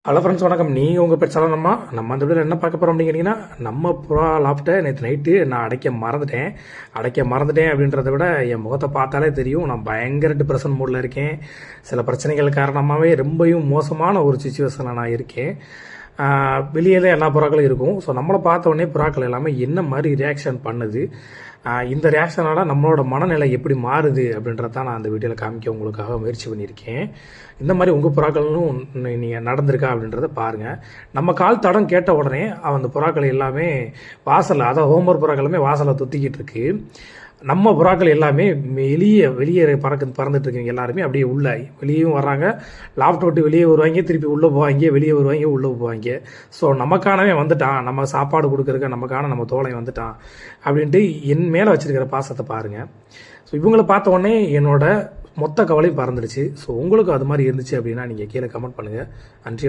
Hello friends, வணக்கம். நீங்கள் உங்கள் பேர் சொல்லணுமா? நம்ம அந்த வீடியோவில் என்ன பார்க்க போகிறோம் அப்படிங்கிறீங்கன்னா, நம்ம புறா லாப்ட்டை நேற்று நைட்டு நான் அடைக்க மறந்துட்டேன் அப்படின்றத விட என் முகத்தை பார்த்தாலே தெரியும் நான் பயங்கர டிப்ரெஷன் மூடில் இருக்கேன். சில பிரச்சனைகள் காரணமாகவே ரொம்பவும் மோசமான ஒரு சுச்சுவேஷனில் நான் இருக்கேன். வெளியே எல்லா புறாக்களும் இருக்கும். ஸோ நம்மளை பார்த்த உடனே புறாக்கள் எல்லாமே என்ன மாதிரி ரியாக்ஷன் பண்ணுது, இந்த ரியாக்ஷனால் நம்மளோட மனநிலை எப்படி மாறுது அப்படின்றதான் நான் அந்த வீடியோவில் காமிக்க உங்களுக்காக முயற்சி பண்ணியிருக்கேன். இந்த மாதிரி உங்கள் புறாக்களும் நீங்கள் நடந்திருக்கா அப்படின்றத பாருங்கள். நம்ம கால் தடம் கேட்ட உடனே அந்த புறாக்கள் எல்லாமே வாசலில், அதாவது ஹோம்ஒர்க் புறாக்களுமே வாசலில் துத்திக்கிட்டு இருக்கு. நம்ம புறாக்கள் எல்லாமே வெளியே பறந்துட்டு இருக்கீங்க. எல்லாருமே அப்படியே வெளியும் வர்றாங்க, லாஃப்ட் விட்டு வெளியே வருவாங்க, திருப்பி உள்ளே போவாங்க, வெளியே வருவாங்க, உள்ளே போவாங்க. ஸோ நமக்கானவே வந்துட்டான், நம்ம சாப்பாடு கொடுக்குறக்க நமக்கான நம்ம தோழை வந்துட்டான் அப்படின்ட்டு என் மேலே வச்சிருக்கிற பாசத்தை பாருங்கள். ஸோ இவங்களை பார்த்த உடனே என்னோட மொத்த கவலையும் பறந்துடுச்சு. ஸோ உங்களுக்கு அது மாதிரி இருந்துச்சு அப்படின்னா நீங்கள் கீழே கமெண்ட் பண்ணுங்கள். நன்றி.